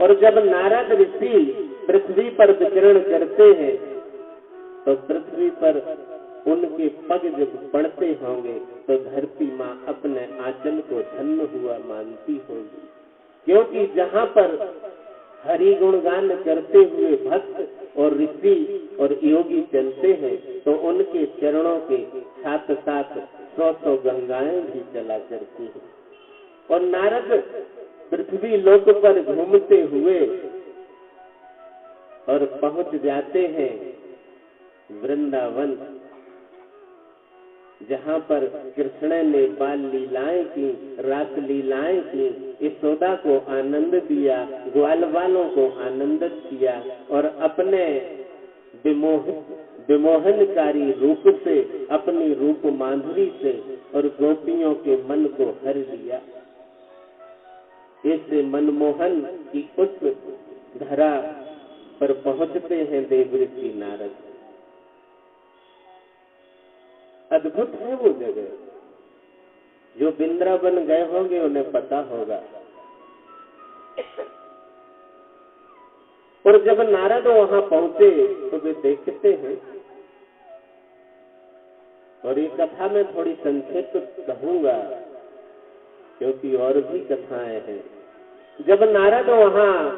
और जब नारद ऋषि पृथ्वी पर विचरण करते हैं तो पृथ्वी पर उनके पग जब पड़ते होंगे तो धरती माँ अपने आंचल को धन्य हुआ मानती होगी, क्योंकि जहाँ पर हरि गुणगान करते हुए भक्त और ऋषि और योगी चलते हैं तो उनके चरणों के साथ साथ 100 गंगाएं भी चला करती हैं। और नारद पृथ्वी लोक पर घूमते हुए और पहुंच जाते हैं वृंदावन, जहाँ पर कृष्ण ने बाल लीलाएं की, रास लीलाएं की, यशोदा को आनंद दिया, ग्वाल वालों को आनंदित किया और अपने विमोहनकारी रूप से, अपनी रूप माधुरी से और गोपियों के मन को हर लिया। इस मनमोहन की उस धरा पर पहुंचते हैं देवऋषि नारद। अद्भुत है वो जगह, जो वृंदावन गए होंगे उन्हें पता होगा। और जब नारद वहां पहुंचे तो वे देखते हैं, और ये कथा मैं थोड़ी संक्षिप्त कहूंगा क्योंकि और भी कथाएं हैं। जब नारद वहां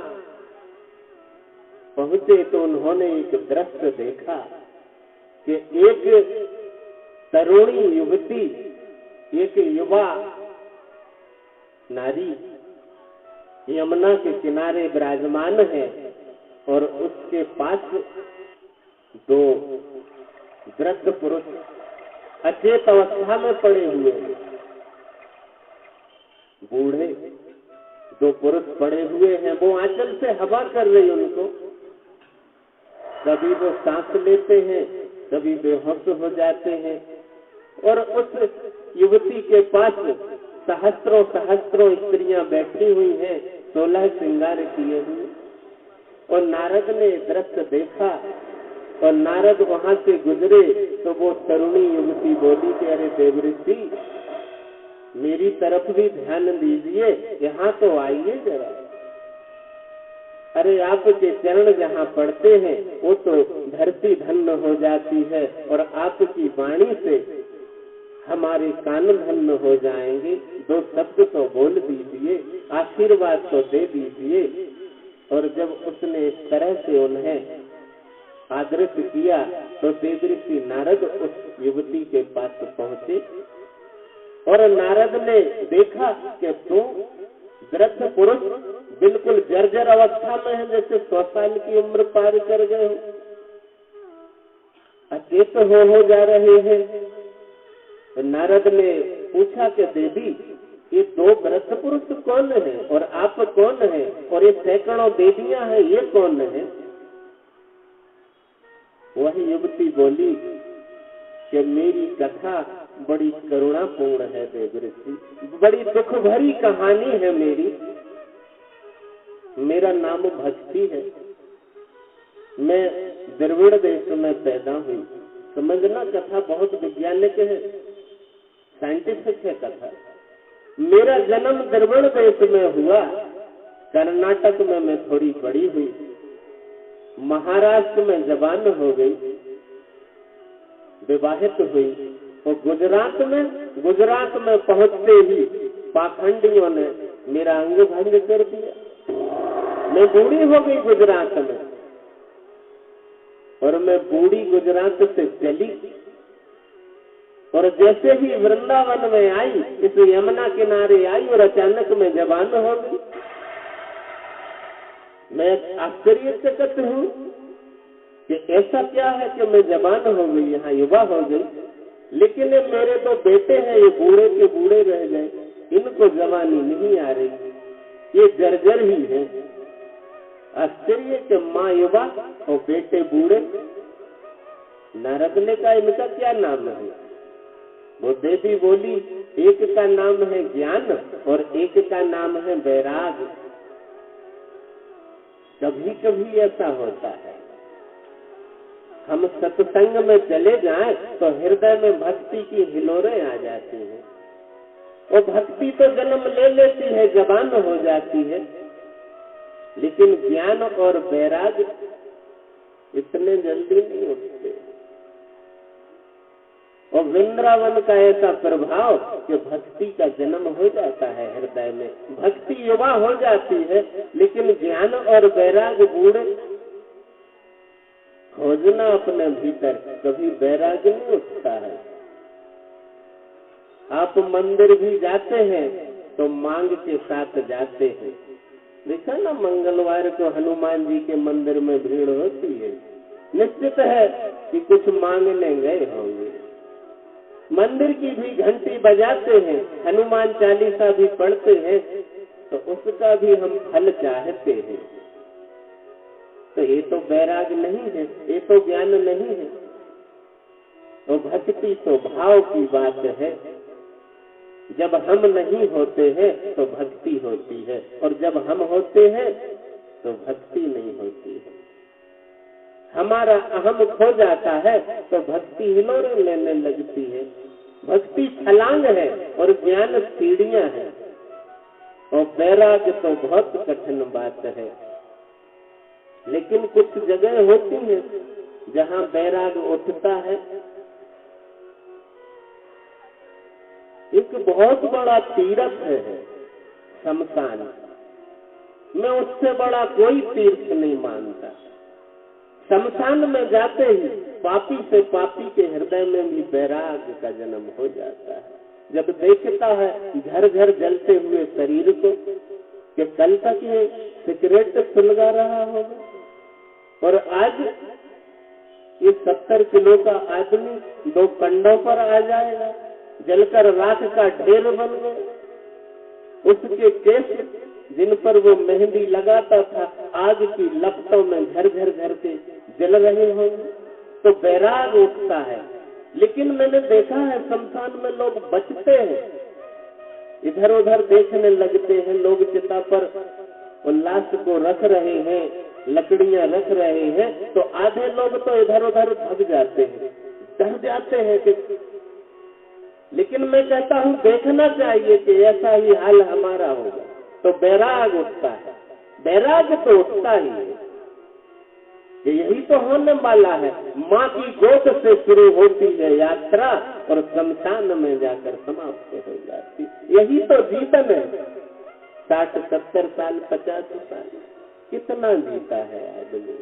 पहुंचे तो उन्होंने एक दृश्य देखा कि एक तरुणी युवती, एक युवा नारी यमुना के किनारे विराजमान है और उसके पास 2 वृद्ध पुरुष अचेत अवस्था में पड़े हुए हैं। बूढ़े 2 पुरुष पड़े हुए हैं, वो आंचल से हवा कर रही उनको। कभी वो सांस लेते हैं, कभी बेहोश हो जाते हैं। और उस युवती के पास सहस्त्रों स्त्रियां बैठी हुई हैं, 16 श्रृंगार किए हुए। और नारद ने दृश्य देखा और नारद वहां से गुजरे तो वो तरुणी युवती बोली कि अरे देवऋषि, मेरी तरफ भी ध्यान दीजिए, यहाँ तो आइए जरा। अरे आपके चरण जहाँ पड़ते हैं वो तो धरती धन्य हो जाती है और आपकी वाणी से हमारे कान धन्य हो जाएंगे। 2 शब्द तो बोल दीजिए, आशीर्वाद तो दे दीजिए। और जब उसने इस तरह से उन्हें आदरित किया तो देवऋषि नारद उस युवती के पास पहुंचे और नारद ने देखा कि 2 वृद्ध पुरुष बिल्कुल जर्जर अवस्था में है, जैसे 100 साल की उम्र पार कर गए हो, अचेत हो जा रहे हैं। तो नारद ने पूछा कि देवी, ये 2 वृद्ध पुरुष कौन है और आप कौन है, और ये सैकड़ों देवियां हैं, ये कौन है? वही युवती बोली कि मेरी कथा बड़ी करुणापूर्ण है देवऋषि, बड़ी दुख भरी कहानी है मेरी। मेरा नाम भक्ति है, मैं द्रविड़ देश में पैदा हुई। समझना, कथा बहुत वैज्ञानिक है, साइंटिफिक है कथा। मेरा जन्म द्रविड़ देश में हुआ, कर्नाटक में मैं थोड़ी बड़ी हुई, महाराष्ट्र में जवान हो गई, विवाहित हुई, और गुजरात में पहुंचते ही पाखंडियों ने मेरा अंग भंग कर दिया। मैं बूढ़ी हो गई गुजरात में, और मैं बूढ़ी गुजरात से चली और जैसे ही वृंदावन में आई, इस यमुना किनारे आई और अचानक मैं जवान हो गई। मैं आश्चर्यचकित हूँ कि ऐसा क्या है कि मैं जवान हो गई, यहाँ युवा हो गई, लेकिन मेरे 2 बेटे हैं, ये बूढ़े के बूढ़े रह गए, इनको जवानी नहीं आ रही, ये जर्जर ही है। आश्चर्य कि माँ युवा और बेटे बूढ़े। नारद ने कहा, इनका क्या नाम है? वो देवी बोली, एक का नाम है ज्ञान और एक का नाम है वैराग। कभी कभी ऐसा होता है, हम सत्संग में चले जाएं तो हृदय में भक्ति की हिलोरें आ जाती हैं, और भक्ति तो जन्म ले लेती है, जवान हो जाती है, लेकिन ज्ञान और वैराग इतने जल्दी नहीं उठते। और वृंदावन का ऐसा प्रभाव कि भक्ति का जन्म हो जाता है हृदय में, भक्ति युवा हो जाती है, लेकिन ज्ञान और वैराग बूढ़े। खोजना अपने भीतर, कभी वैराग नहीं उठता है। आप मंदिर भी जाते हैं तो मांग के साथ जाते हैं। देखा ना, मंगलवार को हनुमान जी के मंदिर में भीड़ होती है, निश्चित है कि कुछ मांगने गए होंगे। मंदिर की भी घंटी बजाते हैं, हनुमान चालीसा भी पढ़ते हैं, तो उसका भी हम फल चाहते हैं। तो ये तो वैराग नहीं है, ये तो ज्ञान नहीं है। तो भक्ति तो भाव की बात है। जब हम नहीं होते हैं तो भक्ति होती है, और जब हम होते हैं तो भक्ति नहीं होती है। हमारा अहम खो जाता है तो भक्ति हिलोरे लेने लगती है। भक्ति छलांग है और ज्ञान सीढ़ियां हैं, और वैराग तो बहुत कठिन बात है। लेकिन कुछ जगह होती है जहाँ वैराग उठता है। एक बहुत बड़ा तीर्थ है शमशान, मैं उससे बड़ा कोई तीर्थ नहीं मानता। शमशान में जाते ही पापी से पापी के हृदय में भी वैराग का जन्म हो जाता है। जब देखता है घर घर जलते हुए शरीर को कि कल तक ये सिगरेट सुलगा रहा होगा, और आज ये 70 किलो का आदमी 2 कंडों पर आ जाएगा, जलकर राख का ढेर बन गए। उसके केस जिन पर वो मेहंदी लगाता था, आग की लपटों में घर घर घर के जल रहे होंगे। तो वैराग उठता है। लेकिन मैंने देखा है शमशान में लोग बचते हैं, इधर उधर देखने लगते हैं। लोग चिता पर उल्लास को रख रहे हैं, लकड़ियां रख रहे हैं, तो आधे लोग तो इधर उधर भाग जाते हैं, डर जाते हैं कि। लेकिन मैं कहता हूँ देखना चाहिए कि ऐसा ही हाल हमारा होगा, तो वैराग उठता है। वैराग तो उठता ही है, यही तो होने वाला है। माँ की गोद से शुरू होती है यात्रा और शमशान में जाकर समाप्त हो जाती। यही तो जीवन है। 60, 70 साल, 50 साल कितना जीता है आदमी।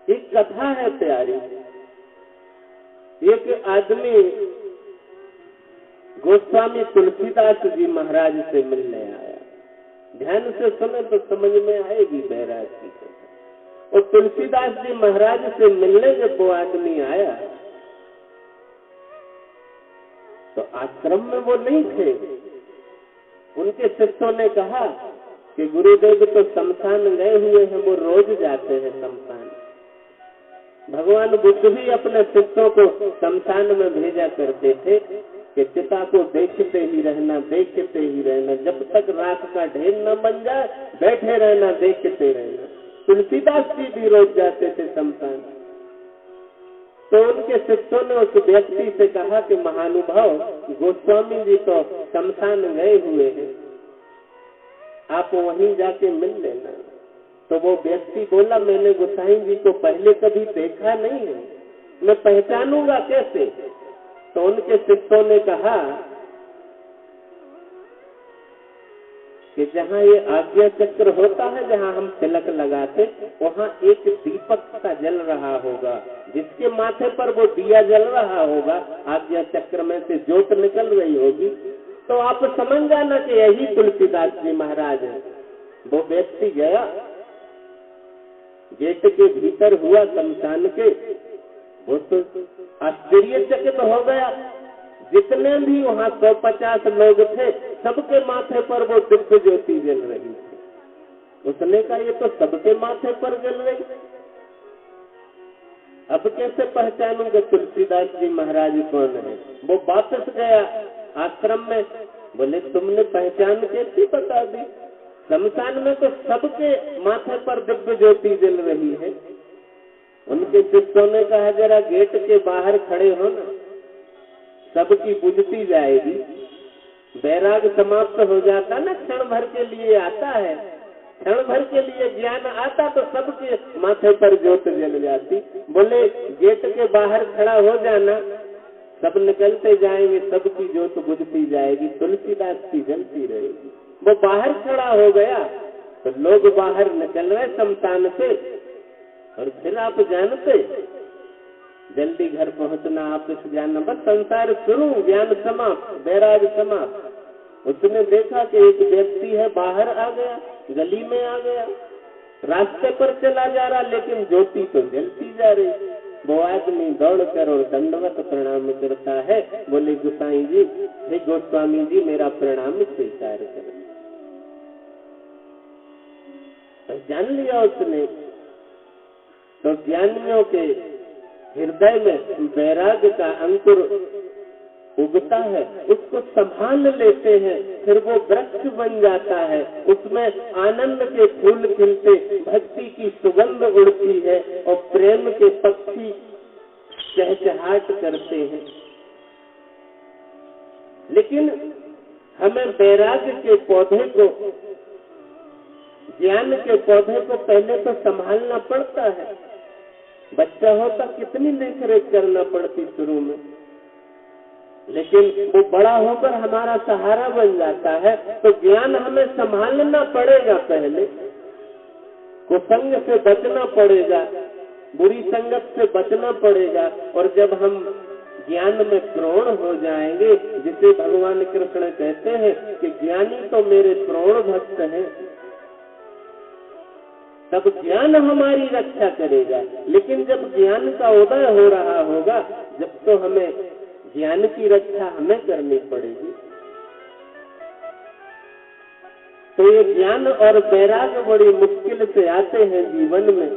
एक कथा है प्यारी। एक आदमी गोस्वामी तुलसीदास जी महाराज से मिलने आया। ध्यान से सुने तो समझ में आएगी वैराग की कथा। और तुलसीदास जी महाराज से मिलने जब वो आदमी आया तो आश्रम में वो नहीं थे। उनके शिष्यों ने कहा कि गुरुदेव तो शमशान गए हुए हैं, वो रोज जाते हैं शमशान। भगवान बुद्ध भी अपने शिष्यों को शमशान में भेजा करते थे कि चिता को देखते ही रहना, देखते ही रहना, जब तक राख का ढेर न बन जाए बैठे रहना, देखते रहना। तुलसीदास जी भी रोज जाते थे शमशान। तो उनके शिष्यों ने उस व्यक्ति से कहा कि महानुभाव, गोस्वामी जी तो शमशान गए हुए हैं, आप वहीं जाके मिल लेना। तो वो व्यक्ति बोला, मैंने गोसाई जी को पहले कभी देखा नहीं है, मैं पहचानूंगा कैसे। तो उनके शिष्यों ने कहा कि जहाँ ये आज्ञा चक्र होता है, जहाँ हम तिलक लगाते, वहाँ एक दीपक सा जल रहा होगा, जिसके माथे पर वो दिया जल रहा होगा, आज्ञा चक्र में से ज्योत निकल रही होगी, तो आप समझ जाना कि यही तुलसीदास जी महाराज है। वो व्यक्ति गया, गेट के भीतर हुआ शमशान के, वो तो आश्चर्यचकित हो गया। जितने भी वहाँ 150 लोग थे, सबके माथे पर वो दिव्य ज्योति जल रही थी। उसने कहा ये तो सबके माथे पर जल रही, अब कैसे पहचानूंगा तुलसीदास जी महाराज कौन है। वो वापस गया आश्रम में। बोले तुमने पहचान कैसी बता दी, शमशान में तो सबके माथे पर दिव्य ज्योति जल रही है। उनके शिष्यों ने कहा जरा गेट के बाहर खड़े हो ना, सबकी बुझती जाएगी। वैराग समाप्त हो जाता ना, क्षण भर के लिए आता है, क्षण भर के लिए ज्ञान आता तो सबके माथे पर ज्योत जल जाती। बोले गेट के बाहर खड़ा हो जाना, सब निकलते जाएंगे, सबकी ज्योत बुझती जाएगी, तुलसीदास की जलती रहेगी। वो बाहर खड़ा हो गया तो लोग बाहर निकल रहे शमशान से, और फिर आप जानते जल्दी घर पहुंचना, आप इस ज्ञान, बस संसार शुरू, ज्ञान समाप्त, बैराग समाप्त। उसने देखा कि एक व्यक्ति है, बाहर आ गया, गली में आ गया, रास्ते पर चला जा रहा, लेकिन ज्योति तो जलती जा रही। वो आदमी दौड़कर और दंडवत प्रणाम करता है, बोले गोसाई जी, हे गोस्वामी जी, मेरा प्रणाम स्वीकार करें। तो जान लिया उसने। तो ज्ञानियों के हृदय में वैराग का अंकुर उगता है, उसको संभाल लेते हैं, फिर वो वृक्ष बन जाता है, उसमें आनंद के फूल खिलते, भक्ति की सुगंध उड़ती है और प्रेम के पक्षी चहचहाट करते हैं। लेकिन हमें वैराग के पौधे को, ज्ञान के पौधे को पहले तो संभालना पड़ता है। बच्चा होता कितनी देखरेख करना पड़ती शुरू में, लेकिन वो बड़ा होकर हमारा सहारा बन जाता है। तो ज्ञान हमें संभालना पड़ेगा, पहले कुसंग से बचना पड़ेगा, बुरी संगत से बचना पड़ेगा। और जब हम ज्ञान में प्रौढ़ हो जाएंगे, जिसे भगवान कृष्ण कहते हैं कि ज्ञानी तो मेरे प्रौढ़ भक्त हैं, तब ज्ञान हमारी रक्षा करेगा। लेकिन जब ज्ञान का उदय हो रहा होगा, जब तो हमें ज्ञान की रक्षा हमें करनी पड़ेगी। तो ये ज्ञान और वैराग बड़ी मुश्किल से आते हैं जीवन में,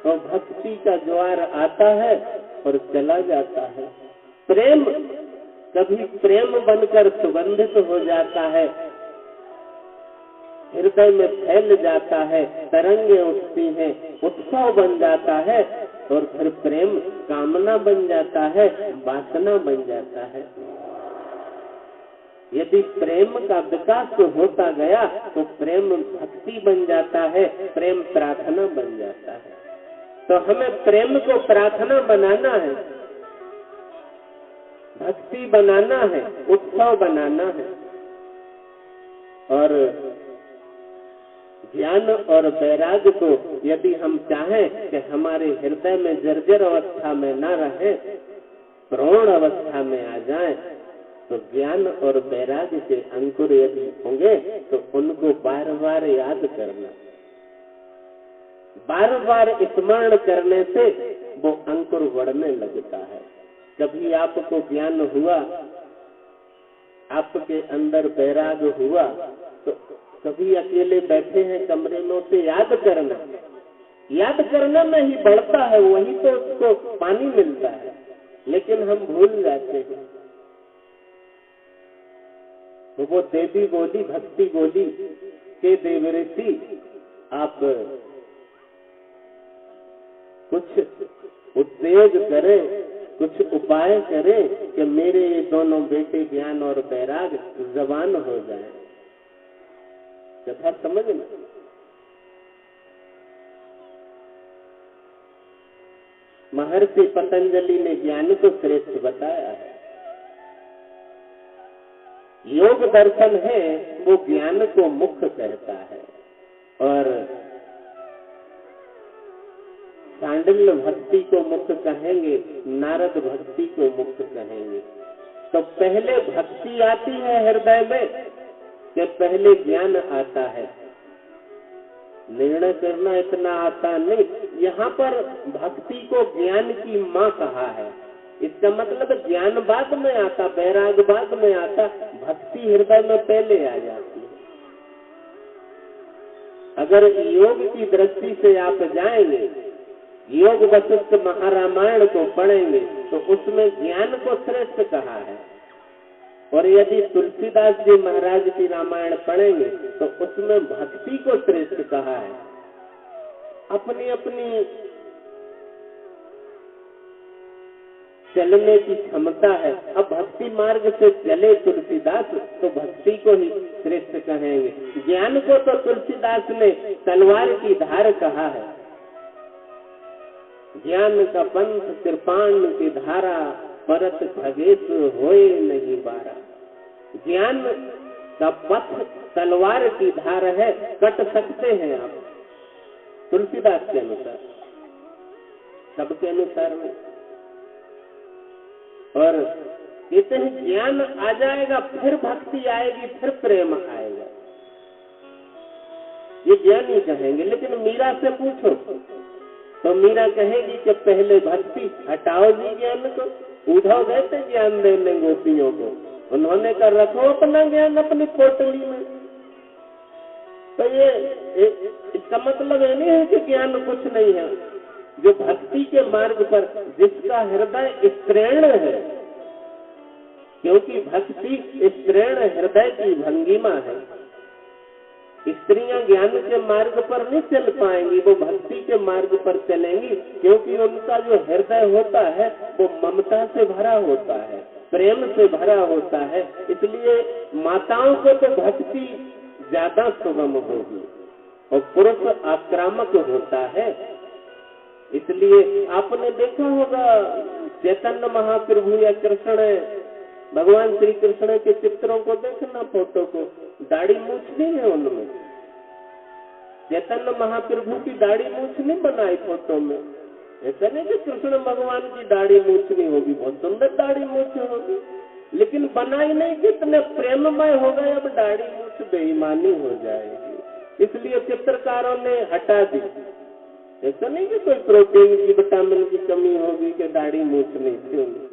और भक्ति का ज्वार आता है और चला जाता है। प्रेम कभी प्रेम बनकर सुगंधित हो जाता है, हृदय में फैल जाता है, तरंगे उठती हैं, उत्सव बन जाता है, और फिर प्रेम कामना बन जाता है, वासना बन जाता है। यदि प्रेम का विकास होता गया तो प्रेम भक्ति बन जाता है, प्रेम प्रार्थना बन जाता है। तो हमें प्रेम को प्रार्थना बनाना है, भक्ति बनाना है, उत्सव बनाना है। और ज्ञान और वैराग को यदि हम चाहें कि हमारे हृदय में जर्जर अवस्था में न रहे, प्रौढ़ अवस्था में आ जाएं, तो ज्ञान और वैराग के अंकुर यदि होंगे तो उनको बार बार याद करना, बार बार स्मरण करने से वो अंकुर बढ़ने लगता है। कभी आपको ज्ञान हुआ, आपके अंदर वैराग हुआ, तो कभी अकेले बैठे हैं कमरे में, उसे याद करना, याद करना में ही बढ़ता है, वही तो उसको पानी मिलता है। लेकिन हम भूल जाते हैं। तो वो देवी बोली, भक्ति बोली के देवऋषि, आप कुछ उद्योग करें, कुछ उपाय करें कि मेरे ये दोनों बेटे ज्ञान और वैराग जवान हो जाएं। कथा समझ में? महर्षि पतंजलि ने ज्ञान को श्रेष्ठ बताया है। योग दर्शन है वो ज्ञान को मुख्य कहता है, और सांडिल्य भक्ति को मुख्य कहेंगे, नारद भक्ति को मुख्य कहेंगे। तो पहले भक्ति आती है हृदय में कि पहले ज्ञान आता है। निर्णय करना इतना आसान नहीं। यहाँ पर भक्ति को ज्ञान की माँ कहा है, इसका मतलब ज्ञान बाद में आता, वैराग बाद में आता, भक्ति हृदय में पहले आ जाती है। अगर योग की दृष्टि से आप जाएंगे, योग वशिष्ठ महारामायण को पढ़ेंगे, तो उसमें ज्ञान को श्रेष्ठ कहा है। और यदि तुलसीदास जी महाराज की रामायण पढ़ेंगे तो उसमें भक्ति को श्रेष्ठ कहा है। अपनी अपनी चलने की क्षमता है। अब भक्ति मार्ग से चले तुलसीदास तो भक्ति को ही श्रेष्ठ कहेंगे। ज्ञान को तो तुलसीदास ने तलवार की धार कहा है। ज्ञान का पंथ कृपाण की धारा, परत खगेश होए नहीं बारा। ज्ञान का पथ तलवार की धार है, कट सकते हैं आप तुलसीदास के अनुसार, सबके अनुसार नहीं। और कहते हैं ज्ञान आ जाएगा फिर भक्ति आएगी, फिर प्रेम आएगा, ये ज्ञानी कहेंगे। लेकिन मीरा से पूछो तो मीरा कहेगी कि पहले भक्ति हटाओ जी ज्ञान को। उद्धव गए थे ज्ञान देने गोपियों को, उन्होंने कहा रखो अपना ज्ञान अपनी पोटली में। तो ये इसका मतलब ये नहीं है कि ज्ञान कुछ नहीं है। जो भक्ति के मार्ग पर जिसका हृदय स्तृण है, क्योंकि भक्ति स्तृण हृदय की भंगिमा है। स्त्रियां ज्ञान के मार्ग पर नहीं चल पाएंगी, वो भक्ति के मार्ग पर चलेंगी, क्योंकि उनका जो हृदय होता है वो ममता से भरा होता है, प्रेम से भरा होता है। इसलिए माताओं को तो भक्ति ज्यादा सुगम होगी और पुरुष आक्रामक होता है। इसलिए आपने देखा होगा चैतन्य महाप्रभु या कृष्ण, भगवान श्री कृष्ण के चित्रों को देखना, फोटो को, दाढ़ी मूछ नहीं है उनमें। चैतन्य महाप्रभु की दाढ़ी मूछ नहीं बनाई फोटो में। ऐसा नहीं कि कृष्ण भगवान की दाढ़ी मूछ नहीं होगी, बहुत सुंदर दाढ़ी मूछ होगी, लेकिन बनाई नहीं, कितने प्रेममय हो गए, अब दाढ़ी मूछ बेईमानी हो जाएगी, इसलिए चित्रकारों ने हटा दी। ऐसा नहीं कि कोई प्रोटीन की विटामिन की कमी होगी कि दाढ़ी मूछ नहीं थी।